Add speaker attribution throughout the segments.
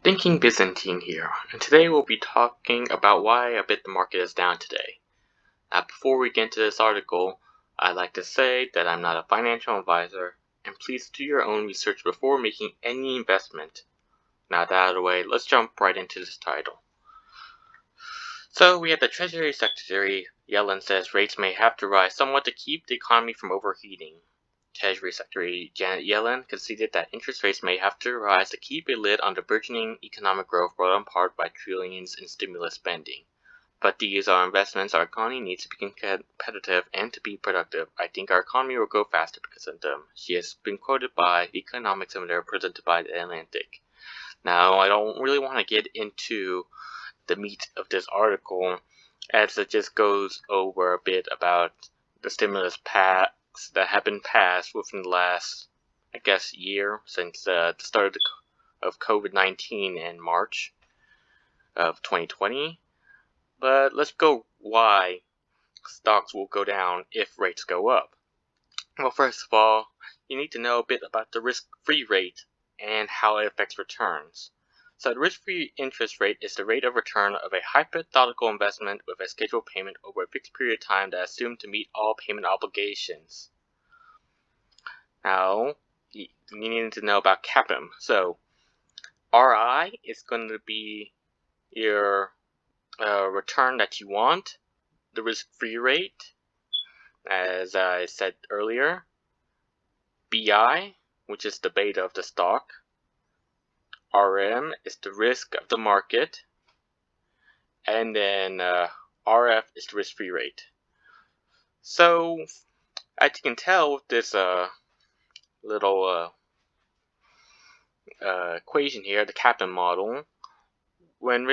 Speaker 1: Thinking Byzantine here, and today we'll be talking about why I bet the market is down today. Now, before we get into this article, I'd like to say that I'm not a financial advisor, and please do your own research before making any investment. Now that out of the way, let's jump right into this title. So we have the Treasury Secretary Yellen says rates may have to rise somewhat to keep the economy from overheating. Treasury Secretary Janet Yellen conceded that interest rates may have to rise to keep a lid on the burgeoning economic growth brought on part by trillions in stimulus spending. But these are investments our economy needs to be competitive and to be productive. I think our economy will grow faster because of them. She has been quoted by the Economic Seminar presented by The Atlantic. Now, I don't really want to get into the meat of this article, as it just goes over a bit about the stimulus packs that have been passed within the last, year since the start of COVID-19 in March of 2020. But let's go why stocks will go down if rates go up. Well, first of all, you need to know a bit about the risk-free rate and how it affects returns. So the risk-free interest rate is the rate of return of a hypothetical investment with a scheduled payment over a fixed period of time that is assumed to meet all payment obligations. Now, you need to know about CAPM. So, RI is going to be your return that you want, the risk-free rate, as I said earlier. BI, which is the beta of the stock. RM is the risk of the market, and then RF is the risk-free rate. So, as you can tell with this little equation here, the CAPM model, when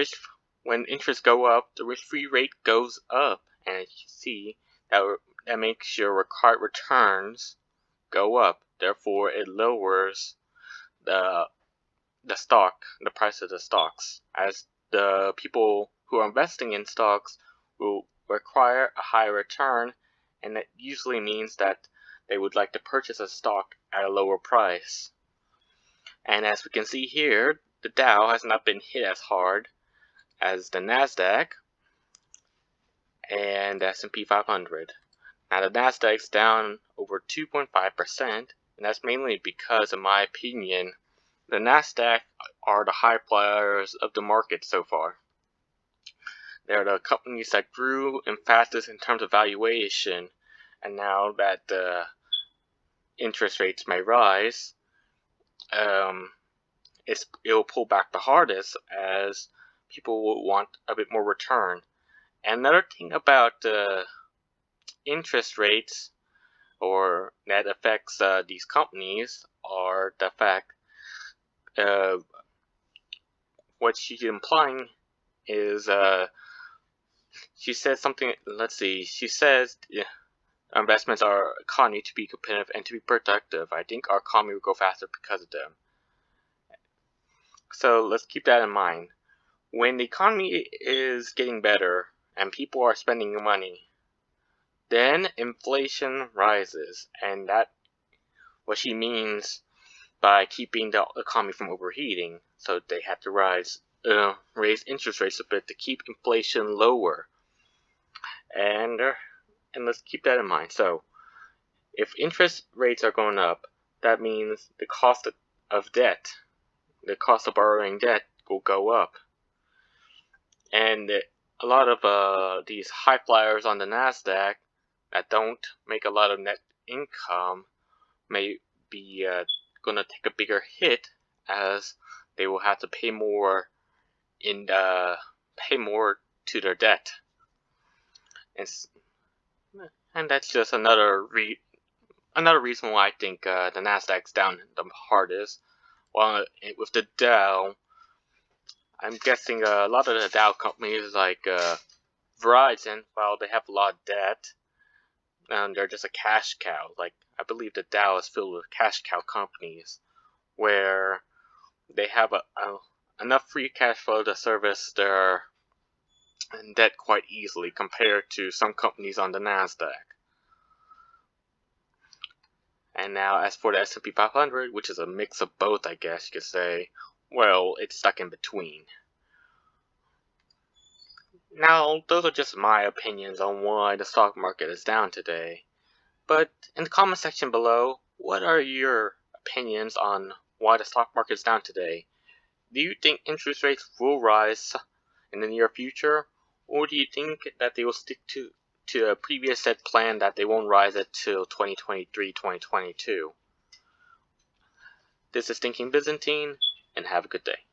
Speaker 1: interest go up, the risk-free rate goes up, and as you see, that makes your required returns go up. Therefore, it lowers the price of the stocks, as the people who are investing in stocks will require a higher return, and that usually means that they would like to purchase a stock at a lower price. And as we can see here, the Dow has not been hit as hard as the Nasdaq and the S&P 500. Now the Nasdaq's down over 2.5%, and that's mainly because, in my opinion, the Nasdaq are the high flyers of the market so far. They're the companies that grew and fastest in terms of valuation, and now that the interest rates may rise, it will pull back the hardest, as people will want a bit more return. And another thing about interest rates, or that affects these companies, are the fact what she's implying is she says something. Let's see. She says investments are economy to be competitive and to be productive. I think our economy will go faster because of them. So let's keep that in mind. When the economy is getting better and people are spending money, then inflation rises, and that what she means by keeping the economy from overheating. So they have to raise interest rates a bit to keep inflation lower. And let's keep that in mind. So if interest rates are going up, that means the cost of debt, the cost of borrowing debt, will go up. And a lot of these high flyers on the Nasdaq that don't make a lot of net income may be going to take a bigger hit, as they will have to pay more to their debt. And that's just another reason why I think the Nasdaq's down the hardest. While with the Dow, I'm guessing a lot of the Dow companies like Verizon, while they have a lot of debt, and they're just a cash cow. Like, I believe the Dow is filled with cash cow companies, where they have enough free cash flow to service their debt quite easily compared to some companies on the Nasdaq. And now, as for the S&P 500, which is a mix of both, I guess you could say, well, it's stuck in between. Now, those are just my opinions on why the stock market is down today. But in the comment section below, what are your opinions on why the stock market is down today? Do you think interest rates will rise in the near future? Or do you think that they will stick to a previous set plan that they won't rise it till 2023, 2022? This is Thinking Byzantine, and have a good day.